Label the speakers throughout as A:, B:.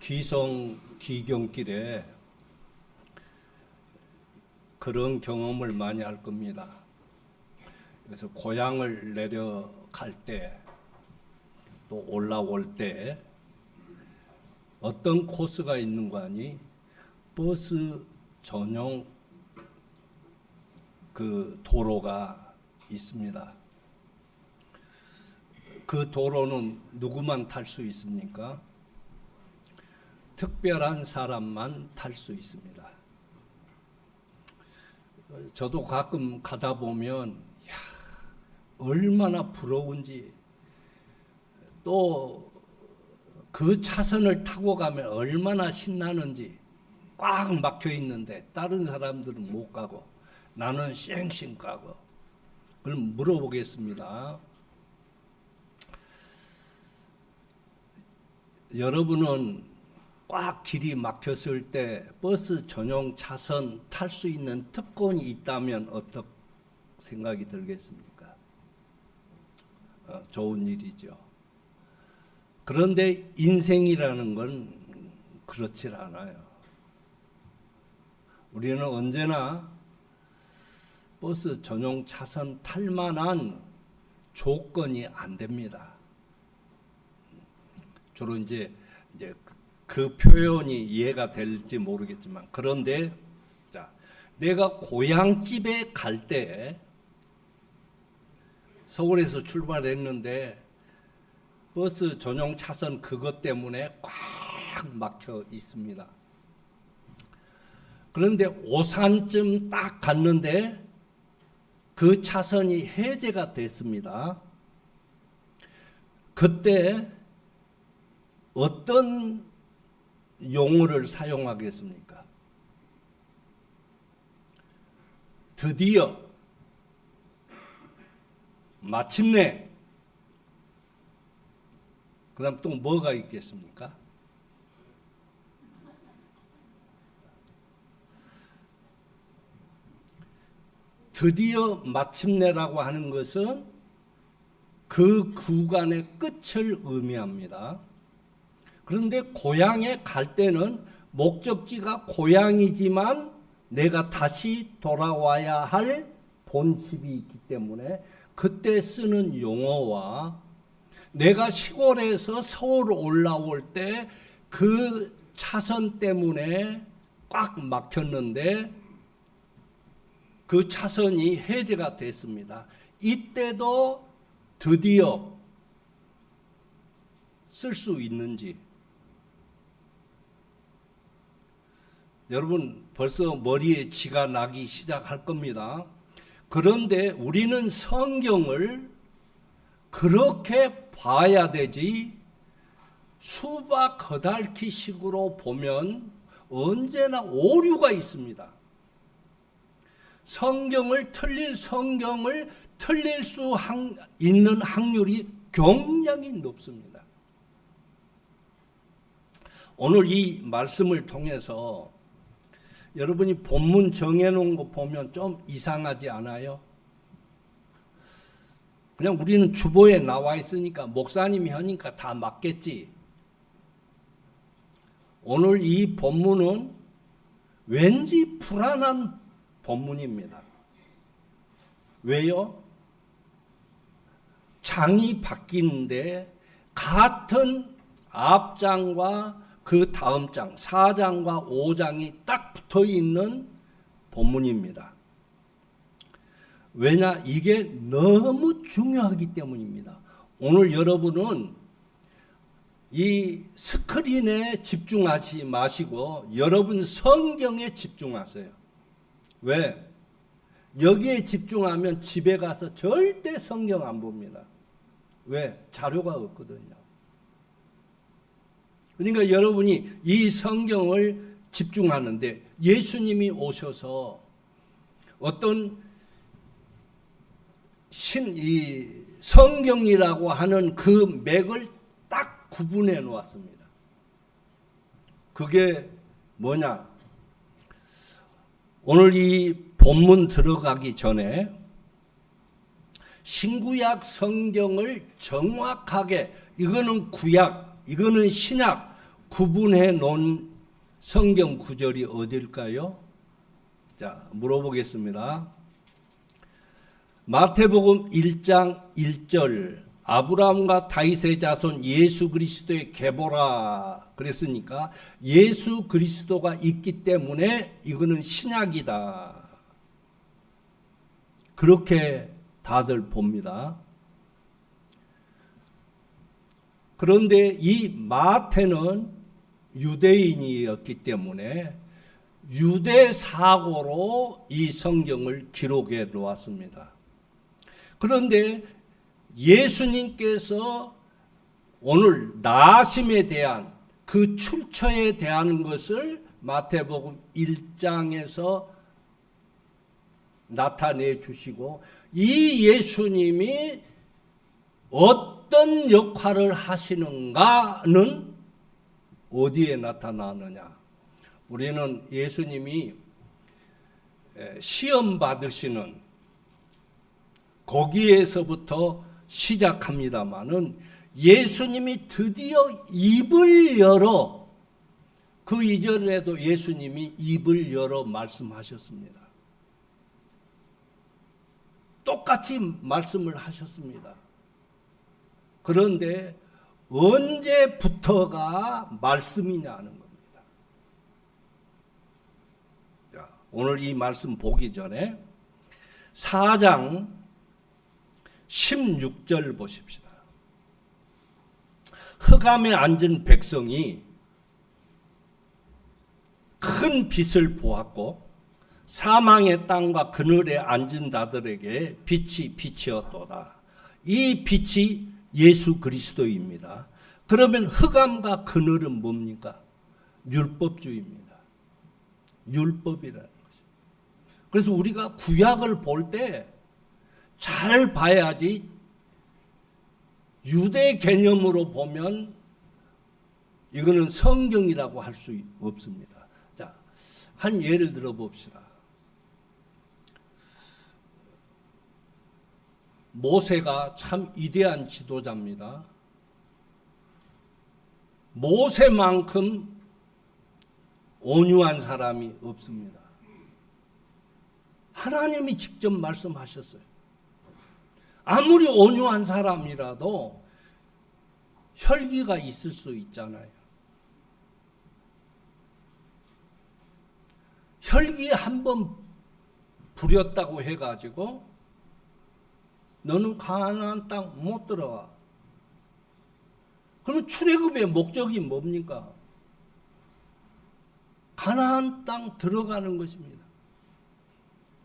A: 귀성 귀경길에 그런 경험을 많이 할 겁니다. 그래서 고향을 내려갈 때 또 올라올 때 어떤 코스가 있는 거 아니? 버스 전용 그 도로가 있습니다. 그 도로는 누구만 탈 수 있습니까? 특별한 사람만 탈 수 있습니다. 저도 가끔 가다 보면 얼마나 부러운지, 또 그 차선을 타고 가면 얼마나 신나는지. 꽉 막혀 있는데 다른 사람들은 못 가고 나는 쌩쌩 가고. 그럼 물어보겠습니다. 여러분은 꽉 길이 막혔을 때 버스 전용 차선 탈 수 있는 특권이 있다면 어떤 생각이 들겠습니까? 좋은 일이죠. 그런데 인생이라는 건 그렇지 않아요. 우리는 언제나 버스 전용 차선 탈 만한 조건이 안 됩니다. 주로 이제 그 표현이 이해가 될지 모르겠지만, 그런데 자, 내가 고향집에 갈 때 서울에서 출발했는데 버스 전용 차선 그것 때문에 꽉 막혀 있습니다. 그런데 오산쯤 딱 갔는데 그 차선이 해제가 됐습니다. 그때 어떤 용어를 사용하겠습니까? 드디어, 마침내. 그 다음 또 뭐가 있겠습니까? 드디어 마침내라고 하는 것은 그 구간의 끝을 의미합니다. 그런데 고향에 갈 때는 목적지가 고향이지만 내가 다시 돌아와야 할 본집이 있기 때문에 그때 쓰는 용어와 내가 시골에서 서울 올라올 때 그 차선 때문에 꽉 막혔는데 그 차선이 해제가 됐습니다. 이때도 드디어 쓸 수 있는지. 여러분 벌써 머리에 쥐가 나기 시작할 겁니다. 그런데 우리는 성경을 그렇게 봐야 되지, 수박 거달기 식으로 보면 언제나 오류가 있습니다. 성경을 틀릴 수 있는 확률이 굉장히 높습니다. 오늘 이 말씀을 통해서 여러분이 본문 정해놓은 거 보면 좀 이상하지 않아요? 그냥 우리는 주보에 나와 있으니까 목사님이 하니까 다 맞겠지. 오늘 이 본문은 왠지 불안한 본문입니다. 왜요? 장이 바뀌는데 같은 앞장과 그 다음 장, 4장과 5장이 딱 붙어 있는 본문입니다. 왜냐? 이게 너무 중요하기 때문입니다. 오늘 여러분은 이 스크린에 집중하지 마시고 여러분 성경에 집중하세요. 왜? 여기에 집중하면 집에 가서 절대 성경 안 봅니다. 왜? 자료가 없거든요. 그러니까 여러분이 이 성경을 집중하는데 예수님이 오셔서 어떤 이 성경이라고 하는 그 맥을 딱 구분해 놓았습니다. 그게 뭐냐? 오늘 이 본문 들어가기 전에 신구약 성경을 정확하게, 이거는 구약, 이거는 신약, 구분해 놓은 성경 구절이 어딜까요? 자, 물어보겠습니다. 마태복음 1장 1절 아브라함과 다윗의 자손 예수 그리스도의 계보라 그랬으니까 예수 그리스도가 있기 때문에 이거는 신약이다. 그렇게 다들 봅니다. 그런데 이 마태는 유대인이었기 때문에 유대 사고로 이 성경을 기록해 놓았습니다. 그런데 예수님께서 오늘 나심에 대한 그 출처에 대한 것을 마태복음 1장에서 나타내 주시고 이 예수님이 어떤 역할을 하시는가는 어디에 나타나느냐. 우리는 예수님이 시험 받으시는 거기에서부터 시작합니다마는 예수님이 드디어 입을 열어 그 이전에도 예수님이 입을 열어 말씀하셨습니다. 똑같이 말씀을 하셨습니다. 그런데 언제부터가 말씀이냐는 겁니다. 자, 오늘 이 말씀 보기 전에 4장 16절 보십시다. 흑암에 앉은 백성이 큰 빛을 보았고 사망의 땅과 그늘에 앉은 자들에게 빛이 비치었도다. 이 빛이 예수 그리스도입니다. 그러면 흑암과 그늘은 뭡니까? 율법주의입니다. 율법이라는 것이죠. 그래서 우리가 구약을 볼 때 잘 봐야지 유대 개념으로 보면 이거는 성경이라고 할 수 없습니다. 자, 한 예를 들어 봅시다. 모세가 참 위대한 지도자입니다. 모세만큼 온유한 사람이 없습니다. 하나님이 직접 말씀하셨어요. 아무리 온유한 사람이라도 혈기가 있을 수 있잖아요. 혈기 한번 부렸다고 해가지고 너는 가나안 땅 못 들어가. 그러면 출애굽의 목적이 뭡니까? 가나안 땅 들어가는 것입니다.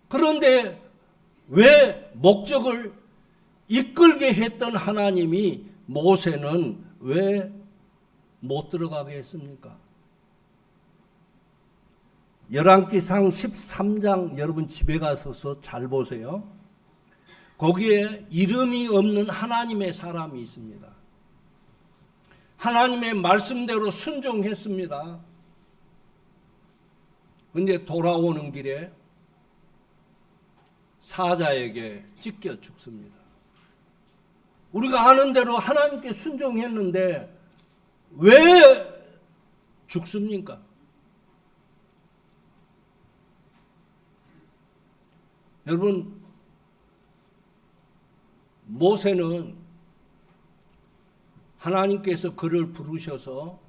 A: 그런데 왜 목적을 이끌게 했던 하나님이 모세는 왜 못 들어가게 했습니까? 열왕기상 13장 여러분 집에 가서 잘 보세요. 거기에 이름이 없는 하나님의 사람이 있습니다. 하나님의 말씀대로 순종했습니다. 그런데 돌아오는 길에 사자에게 찢겨 죽습니다. 우리가 아는 대로 하나님께 순종했는데 왜 죽습니까? 여러분, 모세는 하나님께서 그를 부르셔서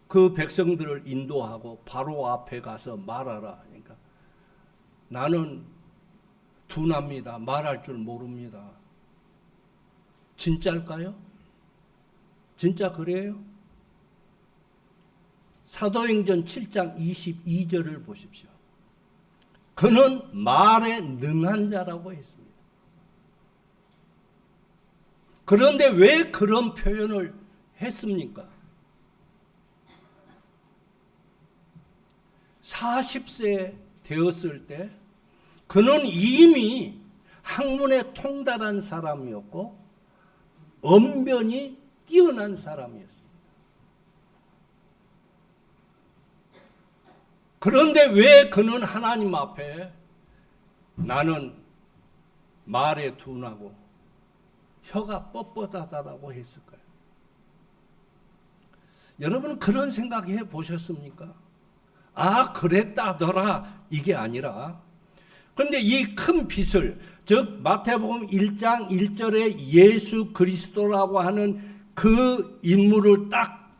A: 그 백성들을 인도하고 바로 앞에 가서 말하라. 그러니까 나는 둔합니다. 말할 줄 모릅니다. 진짜일까요? 진짜 그래요? 사도행전 7장 22절을 보십시오. 그는 말에 능한 자라고 했습니다. 그런데 왜 그런 표현을 했습니까? 40세 되었을 때 그는 이미 학문에 통달한 사람이었고 언변이 뛰어난 사람이었습니다. 그런데 왜 그는 하나님 앞에 나는 말에 둔하고 혀가 뻣뻣하다고 했을까요? 여러분은 그런 생각해 보셨습니까? 아, 그랬다더라. 이게 아니라. 그런데 이 큰 빛을, 즉 마태복음 1장 1절에 예수 그리스도라고 하는 그 인물을 딱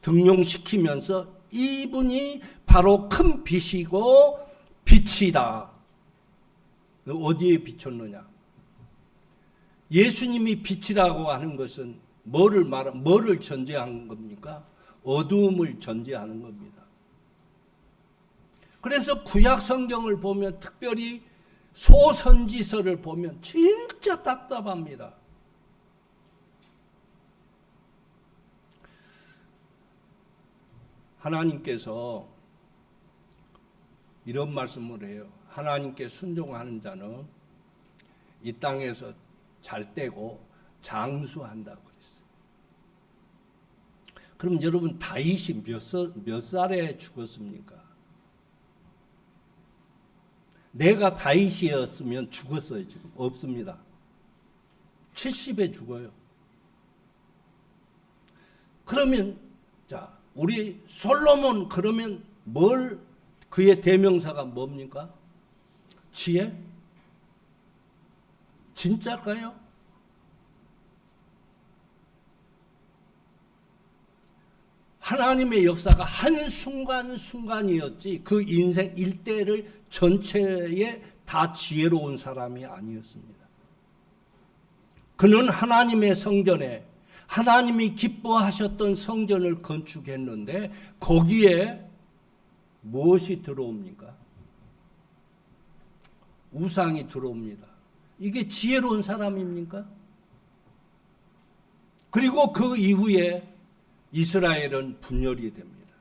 A: 등용시키면서 이분이 바로 큰 빛이고 빛이다. 어디에 비쳤느냐? 예수님이 빛이라고 하는 것은 뭐를 전제한 겁니까? 어두움을 전제하는 겁니다. 그래서 구약 성경을 보면, 특별히 소선지서를 보면 진짜 답답합니다. 하나님께서 이런 말씀을 해요. 하나님께 순종하는 자는 이 땅에서 잘 되고 장수한다고 그랬어요. 그럼 여러분, 다윗이 몇 살에 죽었습니까? 내가 다윗이었으면 죽었어요. 지금 없습니다. 70에 죽어요. 그러면 자, 우리 솔로몬, 그러면 그의 대명사가 뭡니까? 지혜? 진짜일까요? 하나님의 역사가 한순간순간이었지 그 인생 일대를 전체에 다 지혜로운 사람이 아니었습니다. 그는 하나님의 성전에, 하나님이 기뻐하셨던 성전을 건축했는데 거기에 무엇이 들어옵니까? 우상이 들어옵니다. 이게 지혜로운 사람입니까? 그리고 그 이후에 이스라엘은 분열이 됩니다.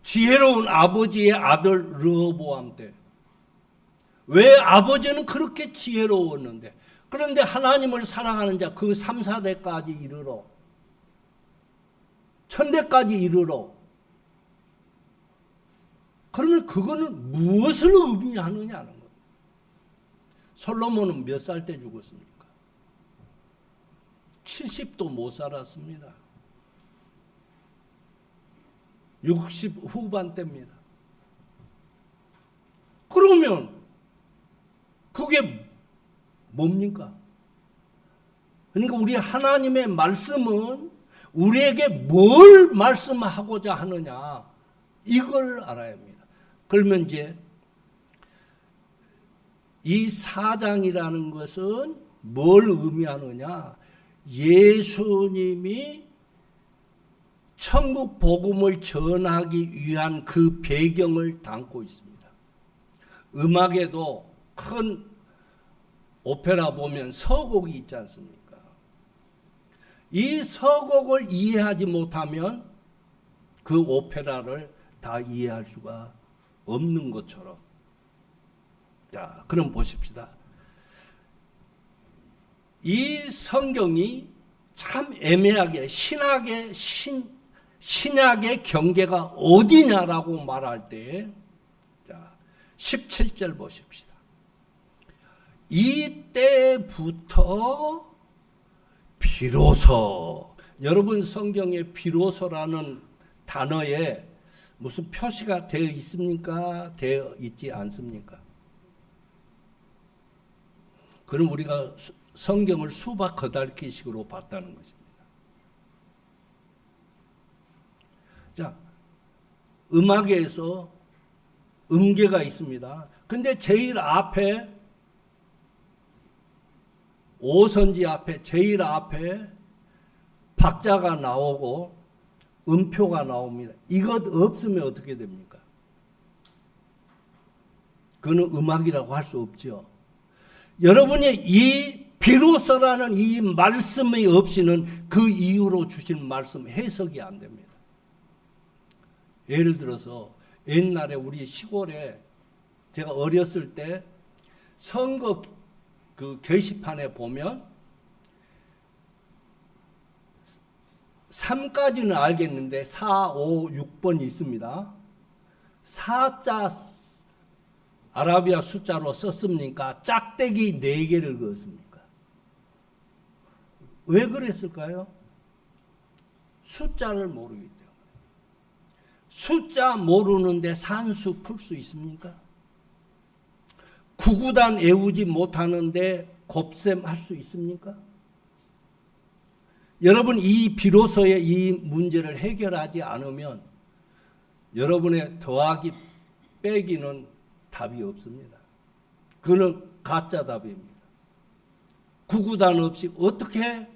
A: 지혜로운 아버지의 아들 르호보암 때, 왜 아버지는 그렇게 지혜로웠는데, 그런데 하나님을 사랑하는 자 그 3, 4대까지 이르러, 천대까지 이르러, 그러면 그거는 무엇을 의미하느냐는 겁니다. 솔로몬은 몇 살 때 죽었습니까? 70도 못 살았습니다. 60 후반대입니다. 그러면 그게 뭡니까? 그러니까 우리 하나님의 말씀은 우리에게 뭘 말씀하고자 하느냐, 이걸 알아야 합니다. 그러면 이제 이 4장이라는 것은 뭘 의미하느냐? 예수님이 천국 복음을 전하기 위한 그 배경을 담고 있습니다. 음악에도 큰 오페라 보면 서곡이 있지 않습니까? 이 서곡을 이해하지 못하면 그 오페라를 다 이해할 수가 없는 것처럼. 자, 그럼 보십시다. 이 성경이 참 애매하게 신약의 경계가 어디냐라고 말할 때, 자, 17절 보십시다. 이때부터 비로소, 여러분 성경에 비로소라는 단어에 무슨 표시가 되어 있습니까? 되어 있지 않습니까? 그럼 우리가 성경을 수박 거달기식으로 봤다는 것입니다. 자, 음악에서 음계가 있습니다. 근데 제일 앞에, 오선지 앞에, 제일 앞에 박자가 나오고 음표가 나옵니다. 이것 없으면 어떻게 됩니까? 그거는 음악이라고 할 수 없죠. 여러분이 이 비로소라는 이 말씀이 없이는 그 이후로 주신 말씀 해석이 안 됩니다. 예를 들어서 옛날에 우리 시골에 제가 어렸을 때 선거 그 게시판에 보면 3까지는 알겠는데 4, 5, 6번이 있습니다. 4자 아라비아 숫자로 썼습니까? 짝대기 4개를 그었습니까? 왜 그랬을까요? 숫자를 모르기 때문에. 숫자 모르는데 산수 풀 수 있습니까? 구구단 외우지 못하는데 곱셈 할 수 있습니까? 여러분, 이 비로소의 이 문제를 해결하지 않으면 여러분의 더하기 빼기는 답이 없습니다. 그는 가짜 답입니다. 구구단 없이 어떻게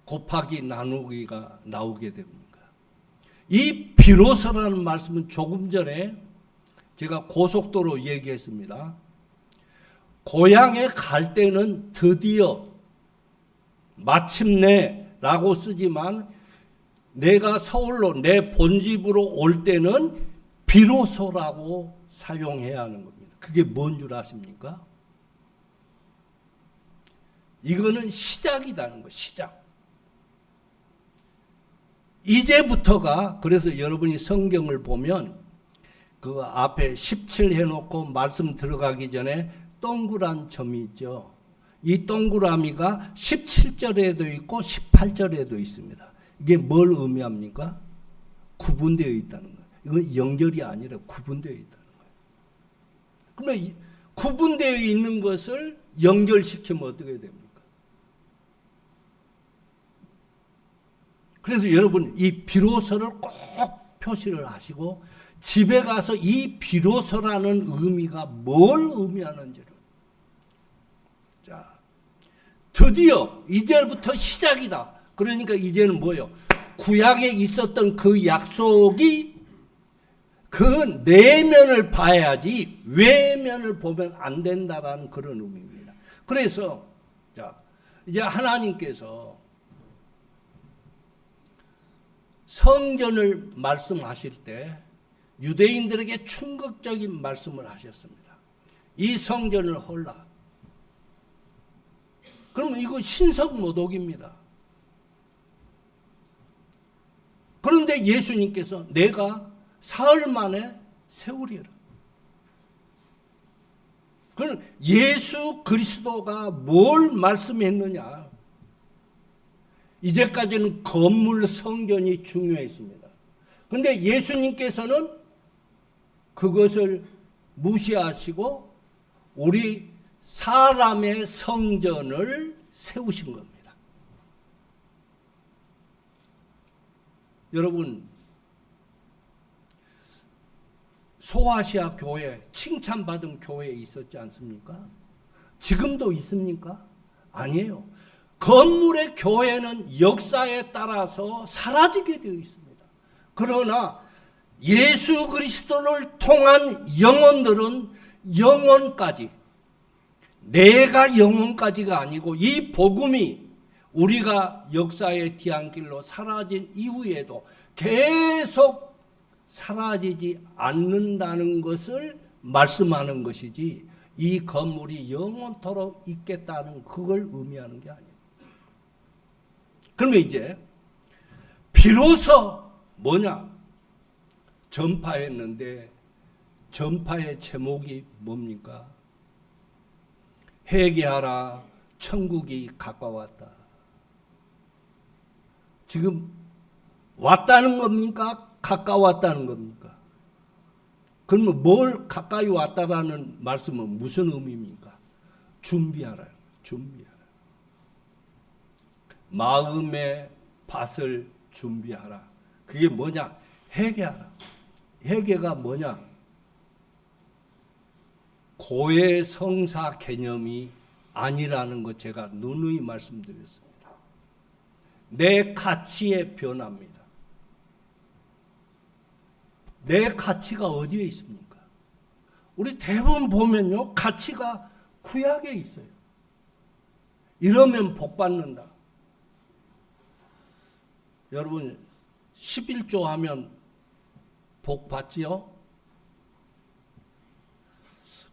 A: 곱하기 나누기가 나오게 됩니까? 이 비로소라는 말씀은 조금 전에 제가 고속도로 얘기했습니다. 고향에 갈 때는 드디어 마침내라고 쓰지만 내가 서울로 내 본집으로 올 때는 비로소라고 사용해야 하는 겁니다. 그게 뭔 줄 아십니까? 이거는 시작이라는 거, 시작. 이제부터가, 그래서 여러분이 성경을 보면 그 앞에 17 해놓고 말씀 들어가기 전에 동그란 점이 있죠. 이 동그라미가 17절에도 있고 18절에도 있습니다. 이게 뭘 의미합니까? 구분되어 있다는 거예요. 이건 연결이 아니라 구분되어 있다는 거예요. 그러면 구분되어 있는 것을 연결시키면 어떻게 됩니까? 그래서 여러분, 이 비로소를 꼭 표시를 하시고 집에 가서 이 비로소라는 의미가 뭘 의미하는지를, 자, 드디어 이제부터 시작이다. 그러니까 이제는 뭐예요? 구약에 있었던 그 약속이 그 내면을 봐야지 외면을 보면 안 된다라는 그런 의미입니다. 그래서 자, 이제 하나님께서 성전을 말씀하실 때 유대인들에게 충격적인 말씀을 하셨습니다. 이 성전을 헐라. 그러면 이거 신성모독입니다. 그런데 예수님께서 내가 사흘 만에 세우리라. 그럼 예수 그리스도가 뭘 말씀했느냐? 이제까지는 건물 성전이 중요했습니다. 그런데 예수님께서는 그것을 무시하시고 우리 사람의 성전을 세우신 겁니다. 여러분, 소아시아 교회, 칭찬받은 교회에 있었지 않습니까? 지금도 있습니까? 아니에요. 건물의 교회는 역사에 따라서 사라지게 되어 있습니다. 그러나 예수 그리스도를 통한 영혼들은 영원까지, 내가 영원까지가 아니고 이 복음이 우리가 역사의 뒤안길로 사라진 이후에도 계속 사라지지 않는다는 것을 말씀하는 것이지 이 건물이 영원토록 있겠다는 그걸 의미하는 게 아니에요. 그러면 이제 비로소 뭐냐? 전파했는데 전파의 제목이 뭡니까? 회개하라, 천국이 가까웠다. 지금 왔다는 겁니까? 가까웠다는 겁니까? 그러면 뭘 가까이 왔다라는 말씀은 무슨 의미입니까? 준비하라. 준비하라. 마음의 밭을 준비하라. 그게 뭐냐? 회개하라. 회개가 뭐냐? 고해 성사 개념이 아니라는 것 제가 누누이 말씀드렸습니다. 내 가치의 변화입니다. 내 가치가 어디에 있습니까? 우리 대부분 보면요, 가치가 구약에 있어요. 이러면 복 받는다. 여러분 11조 하면 복 받지요?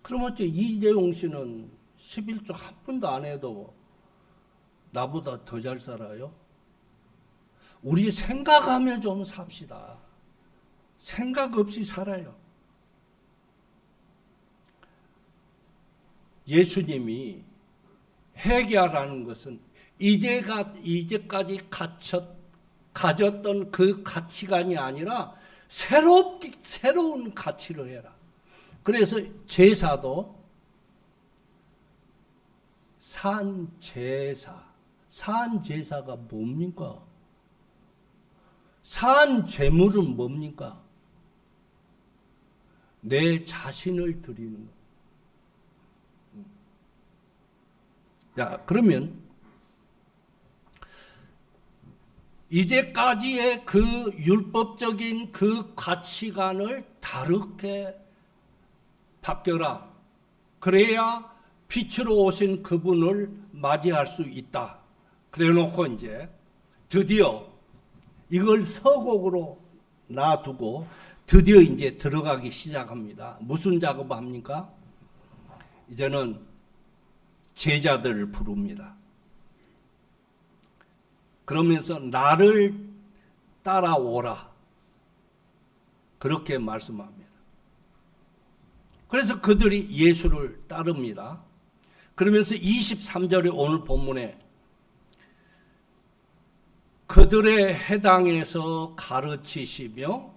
A: 그럼 어째 이재용 씨는 11조 한 번도 안 해도 나보다 더 잘 살아요? 우리 생각하며 좀 삽시다. 생각 없이 살아요. 예수님이 회개하라는 것은 이제까지 가졌던 그 가치관이 아니라 새로운 가치를 해라. 그래서 제사도 산제사가 뭡니까? 산제물은 뭡니까? 내 자신을 드리는 것. 자, 그러면 이제까지의 그 율법적인 그 가치관을 다르게 바뀌어라. 그래야 빛으로 오신 그분을 맞이할 수 있다. 그래 놓고 이제 드디어 이걸 서곡으로 놔두고 드디어 이제 들어가기 시작합니다. 무슨 작업을 합니까? 이제는 제자들을 부릅니다. 그러면서 나를 따라오라. 그렇게 말씀합니다. 그래서 그들이 예수를 따릅니다. 그러면서 23절에 오늘 본문에 그들의 해당에서 가르치시며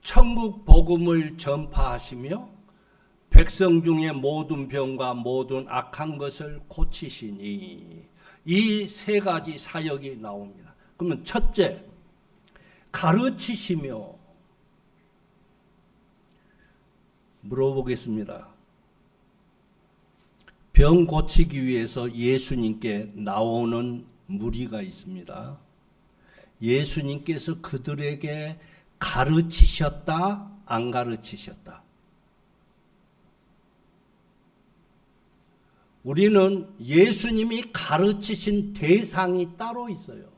A: 천국 복음을 전파하시며 백성 중에 모든 병과 모든 악한 것을 고치시니, 이 세 가지 사역이 나옵니다. 그러면 첫째, 가르치시며. 물어보겠습니다. 병 고치기 위해서 예수님께 나오는 무리가 있습니다. 예수님께서 그들에게 가르치셨다, 안 가르치셨다? 우리는 예수님이 가르치신 대상이 따로 있어요.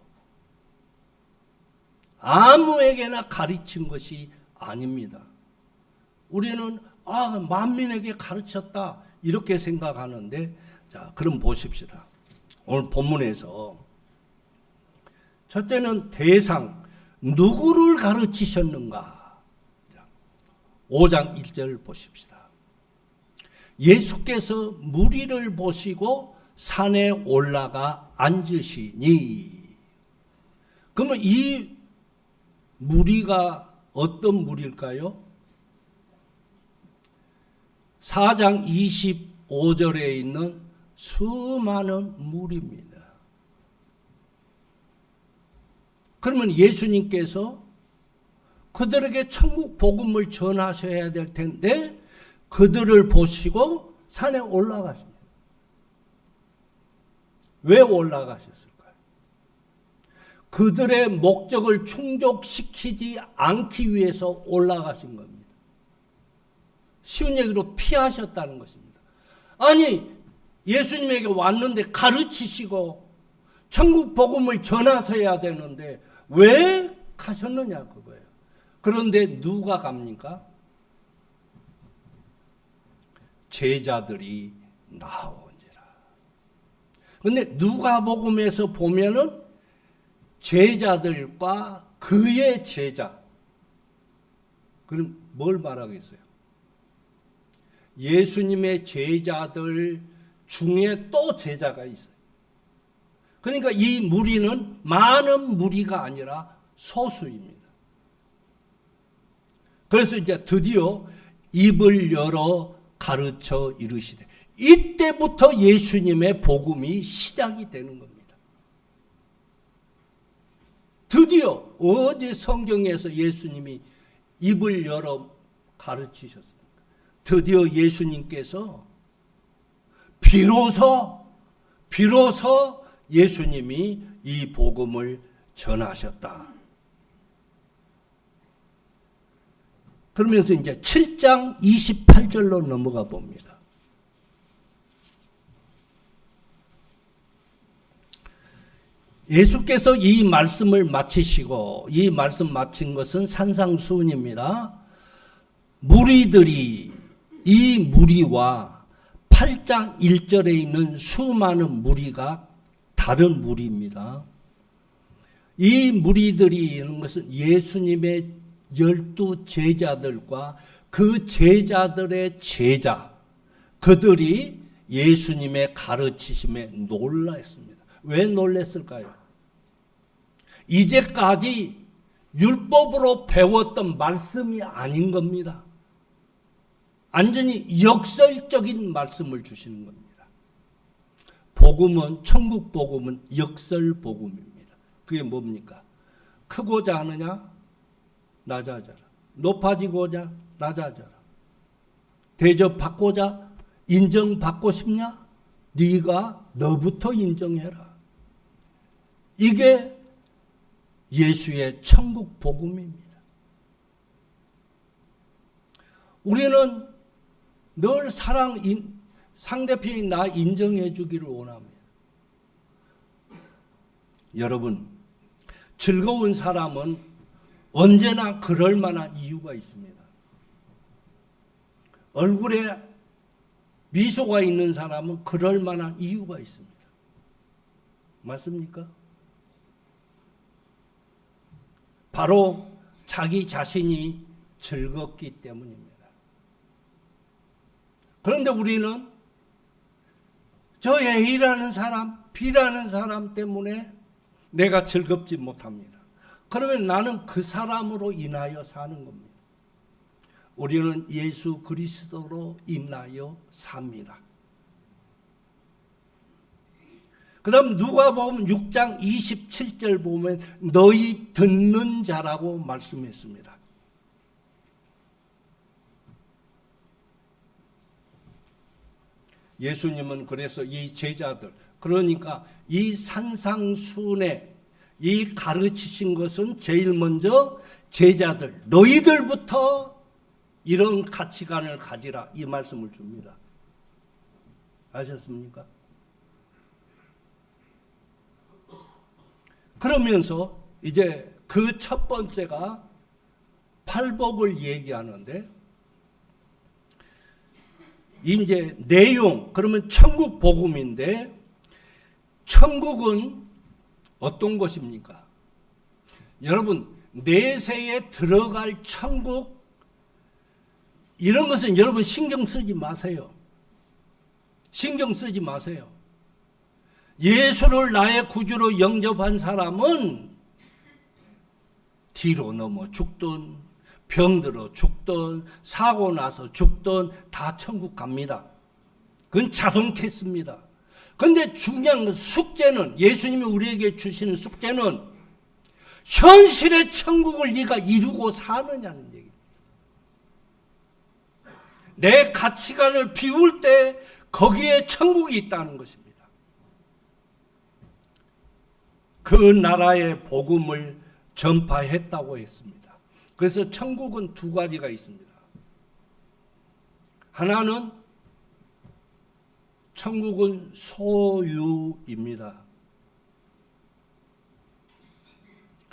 A: 아무에게나 가르친 것이 아닙니다. 우리는 만민에게 가르쳤다 이렇게 생각하는데, 자, 그럼 보십시다. 오늘 본문에서 첫째는 대상, 누구를 가르치셨는가? 5장 1절 보십시다. 예수께서 무리를 보시고 산에 올라가 앉으시니. 그러면 이 무리가 어떤 무리일까요? 4장 25절에 있는 수많은 무리입니다. 그러면 예수님께서 그들에게 천국 복음을 전하셔야 될 텐데 그들을 보시고 산에 올라가십니다. 왜 올라가셨을까요? 그들의 목적을 충족시키지 않기 위해서 올라가신 겁니다. 쉬운 얘기로 피하셨다는 것입니다. 아니, 예수님에게 왔는데 가르치시고 천국 복음을 전하셔야 되는데 왜 가셨느냐 그거예요. 그런데 누가 갑니까? 제자들이 나오니라. 근데 누가복음에서 보면은 제자들과 그의 제자. 그럼 뭘 말하겠어요? 예수님의 제자들 중에 또 제자가 있어요. 그러니까 이 무리는 많은 무리가 아니라 소수입니다. 그래서 이제 드디어 입을 열어 가르쳐 이르시되, 이때부터 예수님의 복음이 시작이 되는 겁니다. 드디어 어디 성경에서 예수님이 입을 열어 가르치셨습니까? 드디어 예수님께서 비로소 예수님이 이 복음을 전하셨다. 그러면서 이제 7장 28절로 넘어가 봅니다. 예수께서 이 말씀을 마치시고, 이 말씀 마친 것은 산상수훈입니다. 무리들이, 이 무리와 8장 1절에 있는 수많은 무리가 다른 무리입니다. 이 무리들이 있는 것은 예수님의 12 제자들과 그 제자들의 제자, 그들이 예수님의 가르치심에 놀랐습니다. 왜 놀랬을까요? 이제까지 율법으로 배웠던 말씀이 아닌 겁니다. 완전히 역설적인 말씀을 주시는 겁니다. 복음은, 천국 복음은 역설 복음입니다. 그게 뭡니까? 크고자 하느냐? 낮아져라. 높아지고자? 낮아져라. 대접받고자? 인정받고 싶냐? 네가 너부터 인정해라. 이게 예수의 천국 복음입니다. 우리는 늘 상대편이 나 인정해 주기를 원합니다. 여러분, 즐거운 사람은 언제나 그럴 만한 이유가 있습니다. 얼굴에 미소가 있는 사람은 그럴 만한 이유가 있습니다. 맞습니까? 바로 자기 자신이 즐겁기 때문입니다. 그런데 우리는 저 A라는 사람, B라는 사람 때문에 내가 즐겁지 못합니다. 그러면 나는 그 사람으로 인하여 사는 겁니다. 우리는 예수 그리스도로 인하여 삽니다. 그 다음 누가복음 6장 27절 보면 너희 듣는 자라고 말씀했습니다. 예수님은 그래서 이 제자들, 그러니까 이 산상순에 이 가르치신 것은 제일 먼저 제자들, 너희들부터 이런 가치관을 가지라, 이 말씀을 줍니다. 아셨습니까? 그러면서 이제 그 첫 번째가 팔복을 얘기하는데, 이제 내용, 그러면 천국 복음인데, 천국은 어떤 것입니까? 여러분, 내세에 들어갈 천국, 이런 것은 여러분 신경 쓰지 마세요. 신경 쓰지 마세요. 예수를 나의 구주로 영접한 사람은 뒤로 넘어 죽든 병들어 죽든 사고 나서 죽든 다 천국 갑니다. 그건 자동캐스입니다. 그런데 중요한 건 숙제는, 예수님이 우리에게 주시는 숙제는 현실의 천국을 네가 이루고 사느냐는 얘기입니다. 내 가치관을 비울 때 거기에 천국이 있다는 것입니다. 그 나라의 복음을 전파했다고 했습니다. 그래서 천국은 두 가지가 있습니다. 하나는 천국은 소유입니다.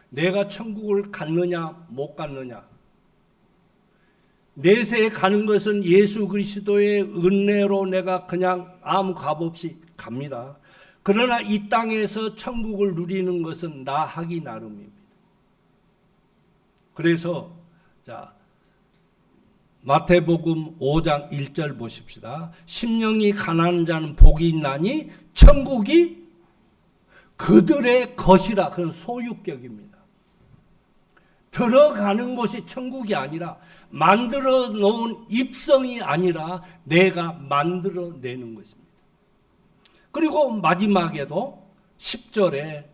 A: 내가 천국을 갔느냐 못 갔느냐, 내세에 가는 것은 예수 그리스도의 은혜로 내가 그냥 아무 값 없이 갑니다. 그러나 이 땅에서 천국을 누리는 것은 나 하기 나름입니다. 그래서 자, 마태복음 5장 1절 보십시다. 심령이 가난한 자는 복이 있나니 천국이 그들의 것이라. 그런 소유격입니다. 들어가는 것이 천국이 아니라, 만들어 놓은 입성이 아니라 내가 만들어내는 것입니다. 그리고 마지막에도 10절에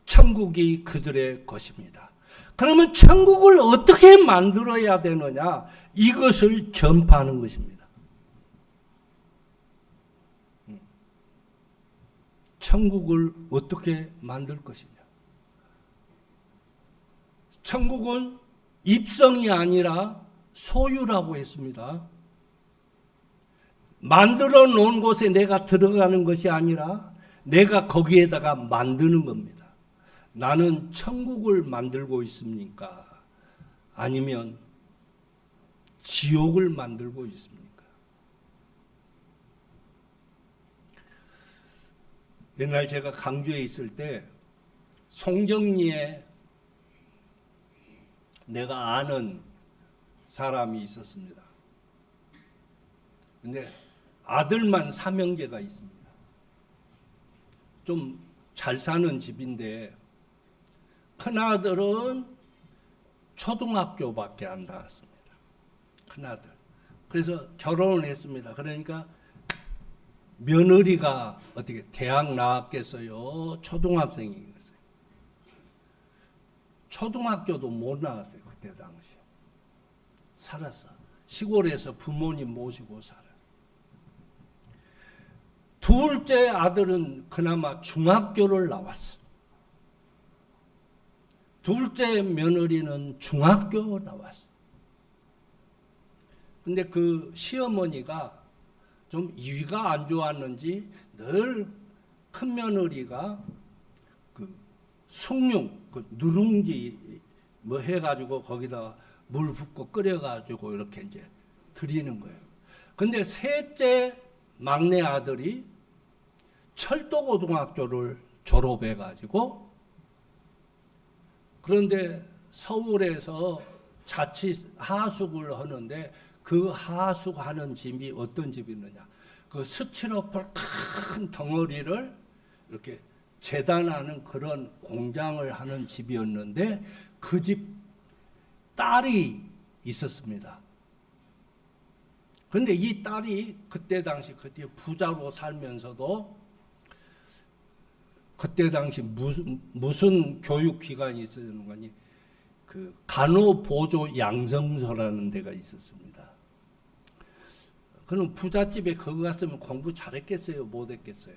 A: 천국이 그들의 것입니다. 그러면 천국을 어떻게 만들어야 되느냐? 이것을 전파하는 것입니다. 천국을 어떻게 만들 것이냐? 천국은 입성이 아니라 소유라고 했습니다. 만들어 놓은 곳에 내가 들어가는 것이 아니라 내가 거기에다가 만드는 겁니다. 나는 천국을 만들고 있습니까? 아니면 지옥을 만들고 있습니까? 옛날 제가 강주에 있을 때 송정리에 내가 아는 사람이 있었습니다. 근데 아들만 3형제가 있습니다. 좀 잘 사는 집인데 큰아들은 초등학교밖에 안 나왔습니다. 큰아들. 그래서 결혼을 했습니다. 그러니까 며느리가 어떻게 대학 나왔겠어요? 초등학생이겠어요? 초등학교도 못 나왔어요. 그때 당시. 살았어. 시골에서 부모님 모시고 살아. 둘째 아들은 그나마 중학교를 나왔어. 둘째 며느리는 중학교 나왔어. 근데 그 시어머니가 좀 위가 안 좋았는지 늘 큰 며느리가 그 숭늉, 그 누룽지 뭐 해가지고 거기다 물 붓고 끓여가지고 이렇게 이제 드리는 거예요. 근데 셋째 막내 아들이 철도고등학교를 졸업해가지고 그런데 서울에서 자칫 하숙을 하는데 그 하숙하는 집이 어떤 집이었느냐. 그 스티로폴 큰 덩어리를 이렇게 재단하는 그런 공장을 하는 집이었는데 그 집 딸이 있었습니다. 그런데 이 딸이 그때 당시 그때 부자로 살면서도 그때 당시 무슨 교육기관이 있었는 거니 그 간호보조 양성소라는 데가 있었습니다. 그럼 부잣집에 거기 갔으면 공부 잘했겠어요? 못했겠어요?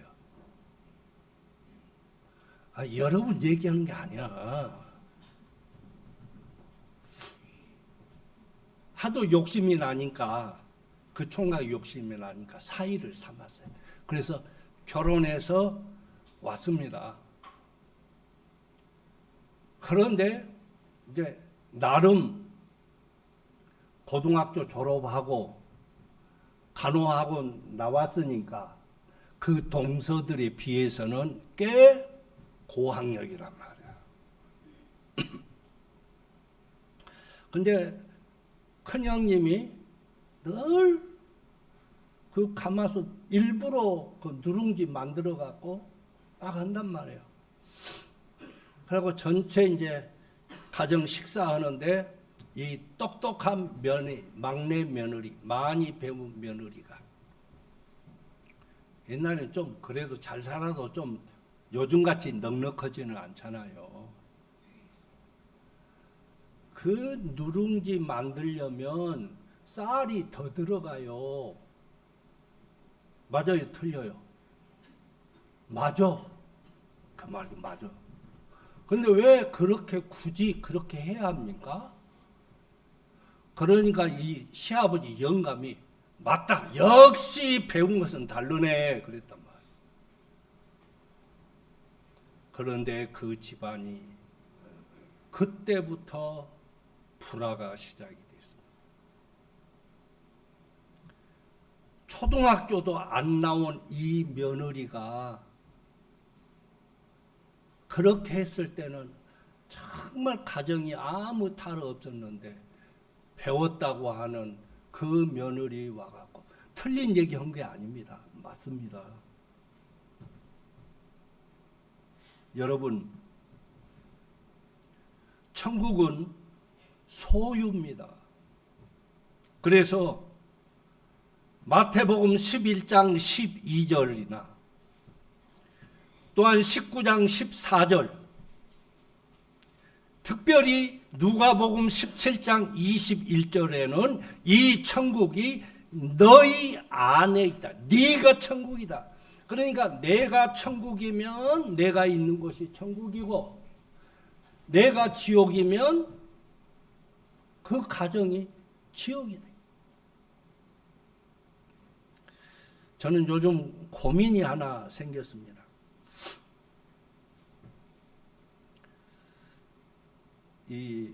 A: 여러분 얘기하는 게 아니야. 하도 욕심이 나니까 그 총각 욕심이 나니까 사위를 삼았어요. 그래서 결혼해서 왔습니다. 그런데 이제 나름 고등학교 졸업하고 간호학원 나왔으니까 그 동서들에 비해서는 꽤 고학력이란 말이야. 근데 큰형님이 늘 그 가마솥 일부러 그 누룽지 만들어 갖고 막 한단 말이에요. 그리고 전체 이제 가정 식사하는데 이 똑똑한 막내 며느리, 많이 배운 며느리가 옛날에 좀 그래도 잘 살아도 좀 요즘같이 넉넉하지는 않잖아요. 그 누룽지 만들려면 쌀이 더 들어가요. 맞아요, 틀려요? 맞아. 그 말이 맞아. 근데 왜 그렇게 굳이 그렇게 해야 합니까? 그러니까 이 시아버지 영감이 맞다. 역시 배운 것은 다르네. 그랬단 말이에요. 그런데 그 집안이 그때부터 불화가 시작이 됐습니다. 초등학교도 안 나온 이 며느리가 그렇게 했을 때는 정말 가정이 아무 탈 없었는데 배웠다고 하는 그 며느리 와갖고 틀린 얘기 한 게 아닙니다. 맞습니다. 여러분, 천국은 소유입니다. 그래서 마태복음 11장 12절이나 또한 19장 14절, 특별히 누가복음 17장 21절에는 이 천국이 너희 안에 있다. 네가 천국이다. 그러니까 내가 천국이면 내가 있는 곳이 천국이고 내가 지옥이면 그 가정이 지옥이 돼. 저는 요즘 고민이 하나 생겼습니다. 이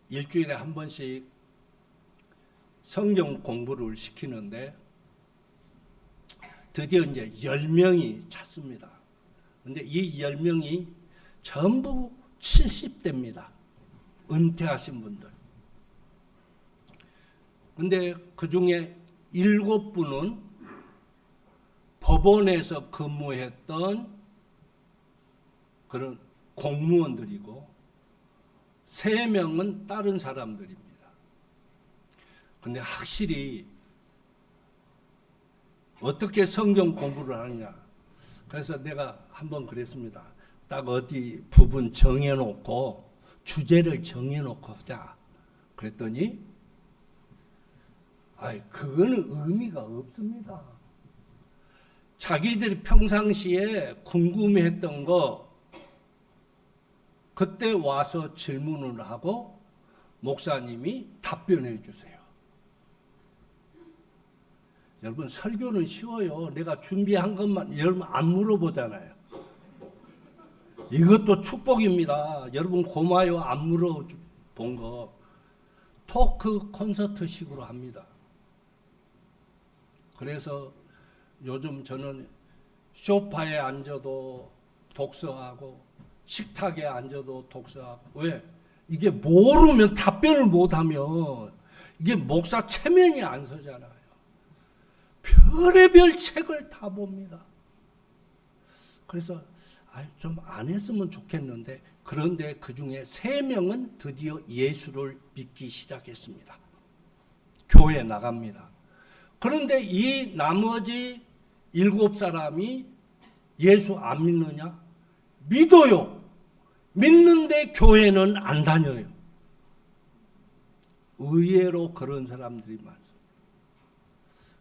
A: 일주일에 한 번씩 성경 공부를 시키는데 드디어 이제 10명이 찼습니다. 근데 이 10명이 전부 70대입니다. 은퇴하신 분들. 근데 그 중에 7분은 법원에서 근무했던 그런 공무원들이고 3명은 다른 사람들입니다. 근데 확실히 어떻게 성경 공부를 하느냐. 그래서 내가 한번 그랬습니다. 딱 어디 부분 정해놓고 주제를 정해놓고 하자. 그랬더니 그거는 의미가 없습니다. 자기들이 평상시에 궁금해했던 거 그때 와서 질문을 하고 목사님이 답변해 주세요. 여러분 설교는 쉬워요. 내가 준비한 것만 여러분 안 물어보잖아요. 이것도 축복입니다. 여러분 고마워요. 안 물어본 거. 토크 콘서트식으로 합니다. 그래서 요즘 저는 소파에 앉아도 독서하고 식탁에 앉아도 독서하고. 왜? 이게 모르면 답변을 못하면 이게 목사 체면이 안 서잖아요. 별의별 책을 다 봅니다. 그래서 좀 안 했으면 좋겠는데 그런데 그중에 3명은 드디어 예수를 믿기 시작했습니다. 교회에 나갑니다. 그런데 이 나머지 7사람이 예수 안 믿느냐? 믿어요. 믿는데 교회는 안 다녀요. 의외로 그런 사람들이 많습니다.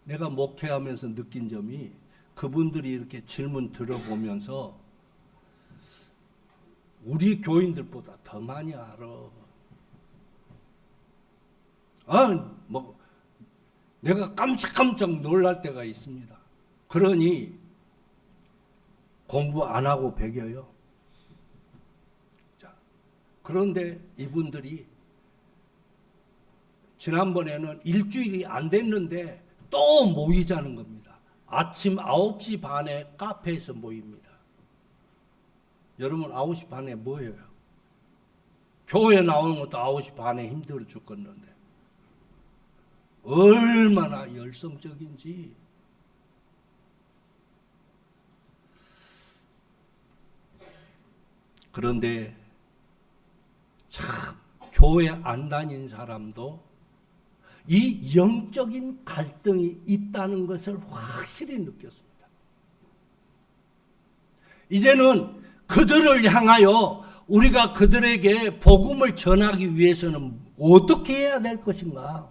A: 내가 목회하면서 느낀 점이 그분들이 이렇게 질문 들어보면서 우리 교인들보다 더 많이 알아. 내가 깜짝깜짝 놀랄 때가 있습니다. 그러니 공부 안 하고 배겨요. 자, 그런데 이분들이 지난번에는 일주일이 안 됐는데 또 모이자는 겁니다. 아침 9시 반에 카페에서 모입니다. 여러분 9시 반에 뭐예요? 교회 나오는 것도 9시 반에 힘들어 죽겠는데 얼마나 열성적인지. 그런데 참 교회 안 다닌 사람도 이 영적인 갈등이 있다는 것을 확실히 느꼈습니다. 이제는 그들을 향하여 우리가 그들에게 복음을 전하기 위해서는 어떻게 해야 될 것인가?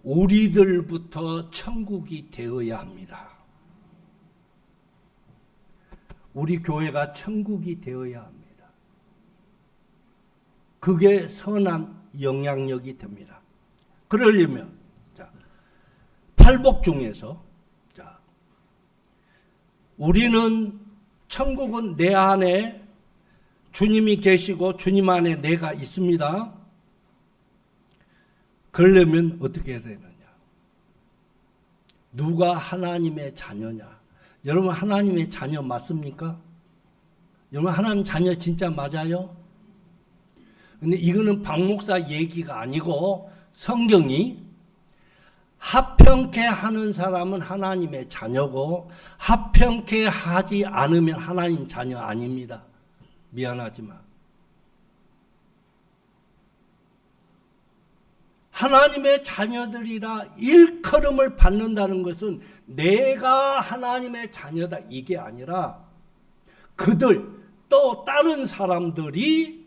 A: 우리들부터 천국이 되어야 합니다. 우리 교회가 천국이 되어야 합니다. 그게 선한 영향력이 됩니다. 그러려면 팔복 중에서 우리는 천국은 내 안에 주님이 계시고 주님 안에 내가 있습니다. 그러려면 어떻게 해야 되느냐? 누가 하나님의 자녀냐? 여러분 하나님의 자녀 맞습니까? 여러분 하나님 자녀 진짜 맞아요? 근데 이거는 박 목사 얘기가 아니고 성경이 합평케 하는 사람은 하나님의 자녀고 합평케 하지 않으면 하나님 자녀 아닙니다. 미안하지만. 하나님의 자녀들이라 일컬음을 받는다는 것은 내가 하나님의 자녀다 이게 아니라 그들 또 다른 사람들이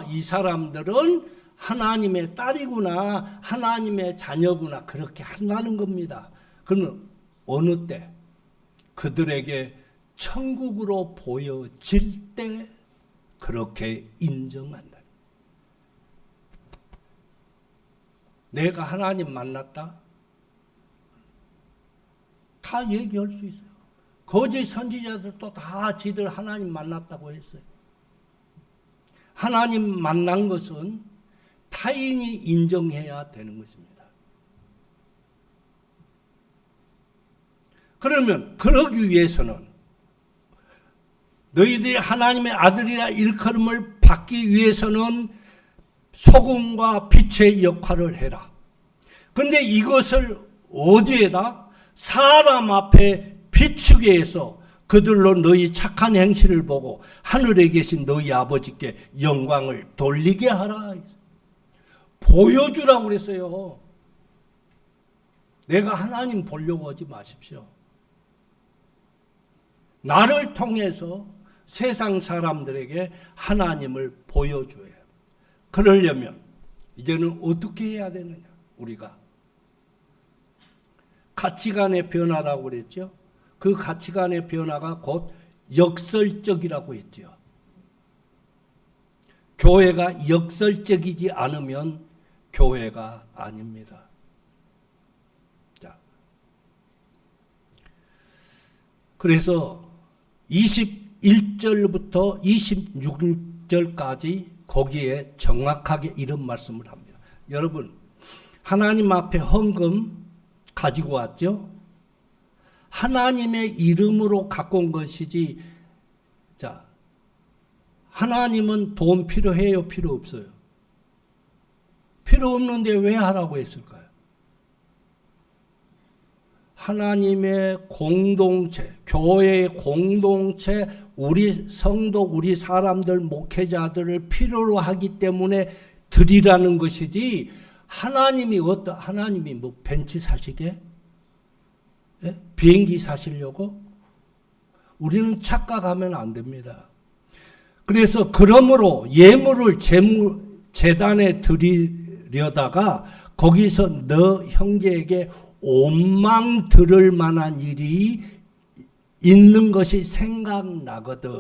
A: 이 사람들은 하나님의 딸이구나 하나님의 자녀구나 그렇게 한다는 겁니다. 그러면 어느 때 그들에게 천국으로 보여질 때 그렇게 인정한다. 내가 하나님 만났다? 다 얘기할 수 있어요. 거짓 선지자들도 다 지들 하나님 만났다고 했어요. 하나님 만난 것은 타인이 인정해야 되는 것입니다. 그러면 그러기 위해서는 너희들이 하나님의 아들이라 일컬음을 받기 위해서는 소금과 빛의 역할을 해라. 그런데 이것을 어디에다? 사람 앞에 비추게 해서 그들로 너희 착한 행실을 보고 하늘에 계신 너희 아버지께 영광을 돌리게 하라. 보여주라고 그랬어요. 내가 하나님 보려고 하지 마십시오. 나를 통해서 세상 사람들에게 하나님을 보여줘야 해요. 그러려면 이제는 어떻게 해야 되느냐? 우리가 가치관의 변화라고 그랬죠. 그 가치관의 변화가 곧 역설적이라고 했죠. 교회가 역설적이지 않으면 교회가 아닙니다. 자, 그래서 21절부터 26절까지 거기에 정확하게 이런 말씀을 합니다. 여러분, 하나님 앞에 헌금 가지고 왔죠? 하나님의 이름으로 갖고 온 것이지, 자, 하나님은 돈 필요해요? 필요 없어요? 필요 없는데 왜 하라고 했을까요? 하나님의 공동체, 교회의 공동체, 우리 성도, 우리 사람들, 목회자들을 필요로 하기 때문에 드리라는 것이지, 하나님이 뭐 벤츠 사시게? 예? 비행기 사시려고? 우리는 착각하면 안 됩니다. 그래서 그러므로 예물을 재단에 드리려다가 거기서 너 형제에게 원망 들을 만한 일이 있는 것이 생각나거든.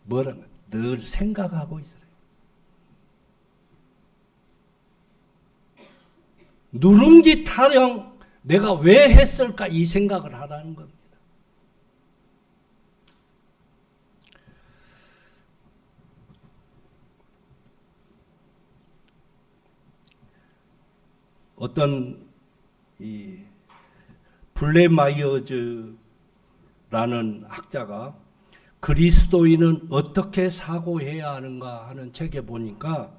A: 뭐라는? 늘 생각하고 있어요. 누룽지 타령 내가 왜 했을까 이 생각을 하라는 겁니다. 어떤 이 블레마이어즈라는 학자가 그리스도인은 어떻게 사고해야 하는가 하는 책에 보니까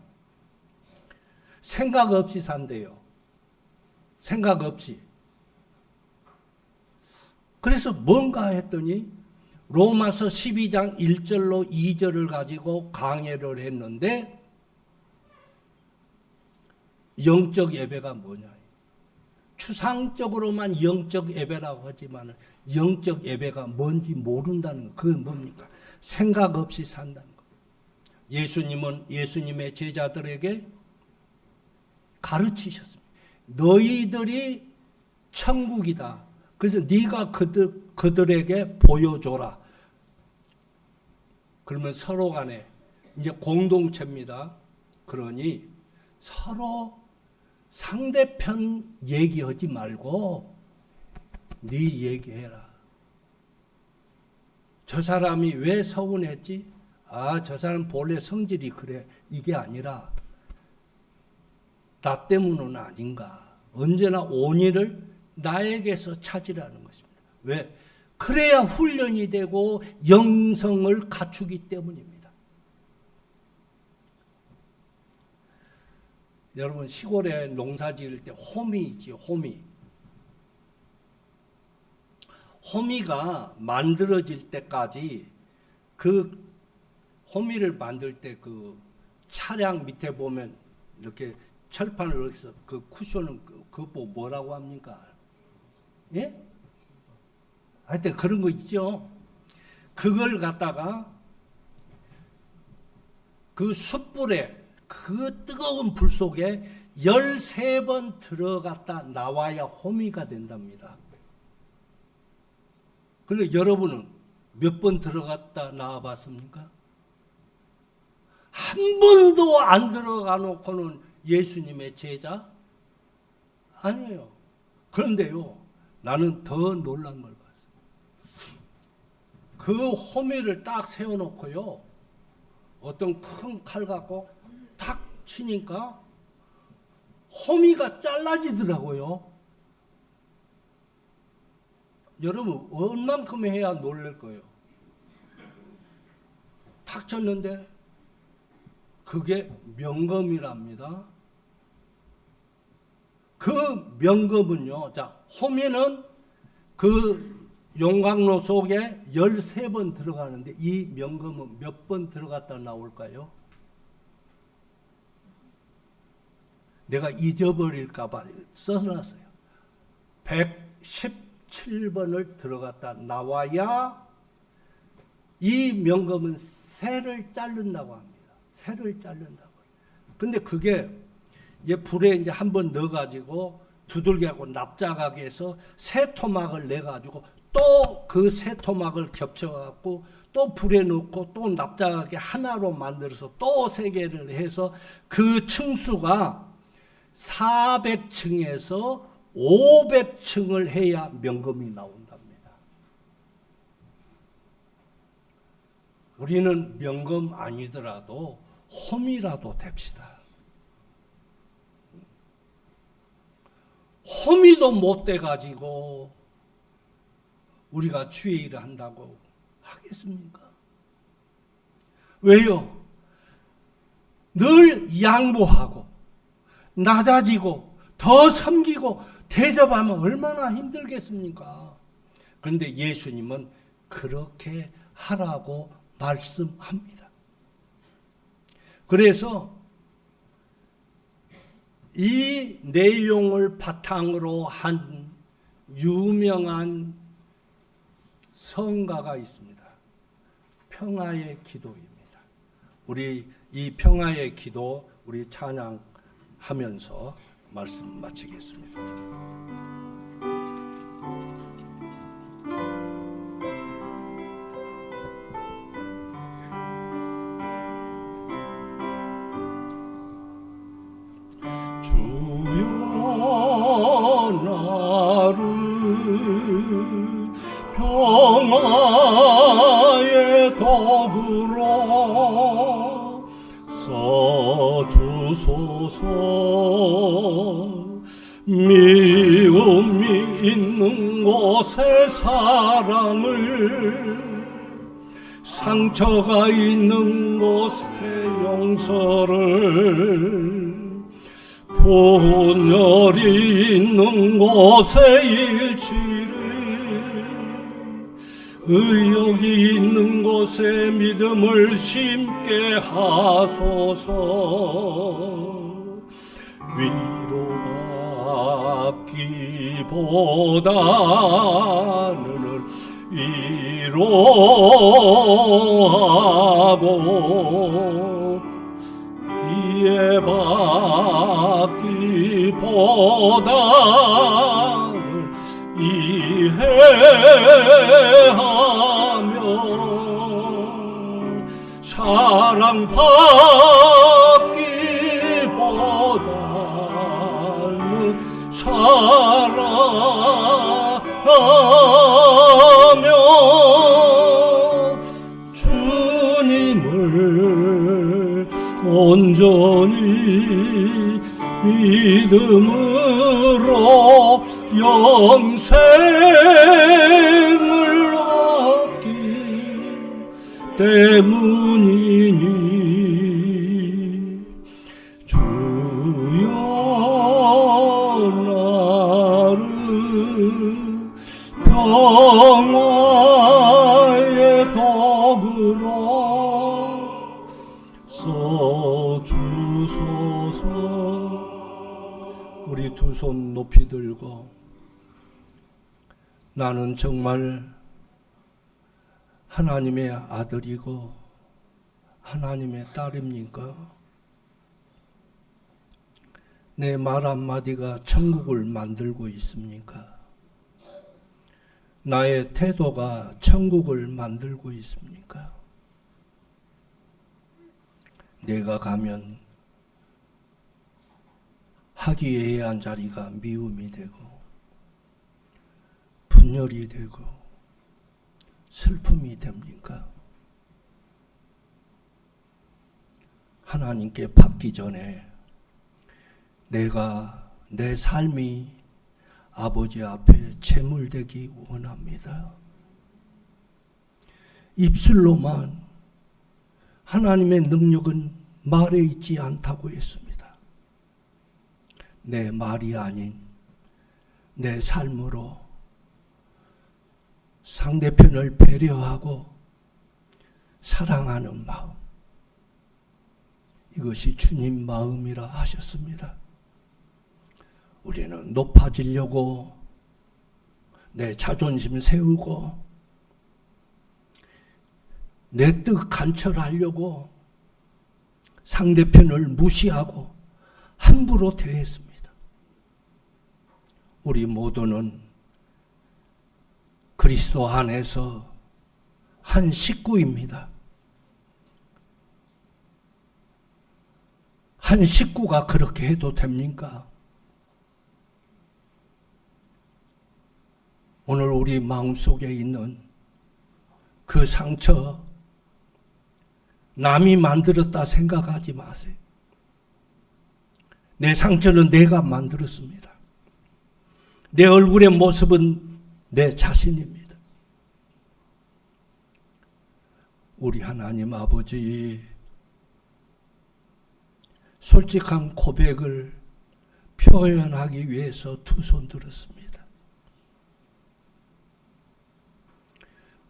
A: 생각 없이 산대요. 생각 없이. 그래서 뭔가 했더니 로마서 12장 1절로 2절을 가지고 강해를 했는데 영적 예배가 뭐냐. 추상적으로만 영적 예배라고 하지만 영적 예배가 뭔지 모른다는 거. 그건 뭡니까? 생각 없이 산다는 거. 예수님은 예수님의 제자들에게 가르치셨습니다. 너희들이 천국이다. 그래서 네가 그들에게 보여줘라. 그러면 서로 간에 이제 공동체입니다. 그러니 서로 상대편 얘기하지 말고 네 얘기해라. 저 사람이 왜 서운했지? 아, 저 사람 본래 성질이 그래. 이게 아니라 나 때문은 아닌가. 언제나 원인을 나에게서 찾으라는 것입니다. 왜? 그래야 훈련이 되고 영성을 갖추기 때문입니다. 여러분 시골에 농사 지을 때 호미 있지, 호미. 호미가 만들어질 때까지 그 호미를 만들 때 그 차량 밑에 보면 이렇게 철판을 해서 그 쿠션은 그거 뭐라고 합니까? 예? 하여튼 그런 거 있죠. 그걸 갖다가 그 숯불에 그 뜨거운 불 속에 13번 들어갔다 나와야 호미가 된답니다. 그런데 여러분은 몇 번 들어갔다 나와 봤습니까? 한 번도 안 들어가 놓고는 예수님의 제자? 아니에요. 그런데요, 나는 더 놀란 걸 봤어요. 그 호미를 딱 세워놓고요, 어떤 큰 칼 갖고 탁 치니까 호미가 잘라지더라고요. 여러분 얼만큼 해야 놀랄 거예요. 탁 쳤는데 그게 명검이랍니다. 그 명금은요, 자, 호미는 그 용광로 속에 13번 들어가는데 이 명금은 몇 번 들어갔다 나올까요? 내가 잊어버릴까봐 써놨어요. 117번을 들어갔다 나와야 이 명금은 새를 자른다고 합니다. 새를 자른다고. 근데 그게 이제 불에 이제 한번 넣어가지고 두들겨하고 납작하게 해서 새 토막을 내가지고 또 그 새 토막을 겹쳐갖고 또 불에 넣고 또 납작하게 하나로 만들어서 또 3개를 해서 그 층수가 400층에서 500층을 해야 명금이 나온답니다. 우리는 명금 아니더라도 홈이라도 됩시다. 홈이도 못 돼가지고 우리가 주의 일을 한다고 하겠습니까? 왜요? 늘 양보하고 낮아지고 더 섬기고 대접하면 얼마나 힘들겠습니까? 그런데 예수님은 그렇게 하라고 말씀합니다. 그래서 이 내용을 바탕으로 한 유명한 성가가 있습니다. 평화의 기도입니다. 우리 이 평화의 기도 우리 찬양하면서 말씀 마치겠습니다. 평화의 도구로 써주소서. 미움이 있는 곳에 사랑을, 상처가 있는 곳에 용서를, 분열이 있는 곳에 일치를, 의욕이 있는 곳에 믿음을 심게 하소서. 위로받기보다는 위로하고, 이해받기보다는 이해하며, 사랑받기보다는 사랑하며, 주님을 온전히 믿음으로 영생을 얻기 때문이니, 주여 나를 평화의 도구로 써주소서. 우리 두 손 높이 들고, 나는 정말 하나님의 아들이고 하나님의 딸입니까? 내 말 한마디가 천국을 만들고 있습니까? 나의 태도가 천국을 만들고 있습니까? 내가 가면 하기애애한 자리가 미움이 되고 분열이 되고 슬픔이 됩니까? 하나님께 받기 전에 내가 내 삶이 아버지 앞에 제물되기 원합니다. 입술로만 하나님의 능력은 말에 있지 않다고 했습니다. 내 말이 아닌 내 삶으로 상대편을 배려하고 사랑하는 마음, 이것이 주님 마음이라 하셨습니다. 우리는 높아지려고 내 자존심 세우고 내 뜻 간철하려고 상대편을 무시하고 함부로 대했습니다. 우리 모두는 그리스도 안에서 한 식구입니다. 한 식구가 그렇게 해도 됩니까? 오늘 우리 마음속에 있는 그 상처, 남이 만들었다 생각하지 마세요. 내 상처는 내가 만들었습니다. 내 얼굴의 모습은 내 자신입니다. 우리 하나님 아버지, 솔직한 고백을 표현하기 위해서 두 손 들었습니다.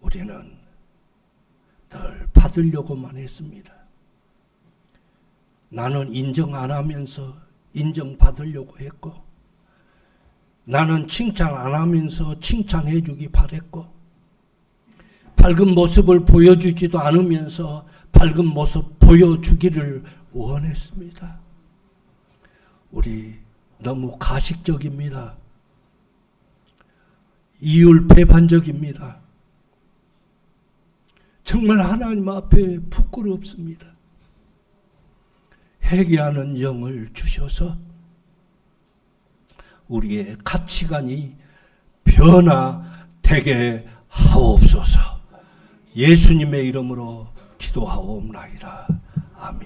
A: 우리는 늘 받으려고만 했습니다. 나는 인정 안 하면서 인정받으려고 했고, 나는 칭찬 안 하면서 칭찬해 주기 바랬고, 밝은 모습을 보여주지도 않으면서 밝은 모습 보여주기를 원했습니다. 우리 너무 가식적입니다. 이율배반적입니다. 정말 하나님 앞에 부끄럽습니다. 회개하는 영을 주셔서 우리의 가치관이 변화되게 하옵소서. 예수님의 이름으로 기도하옵나이다. 아멘.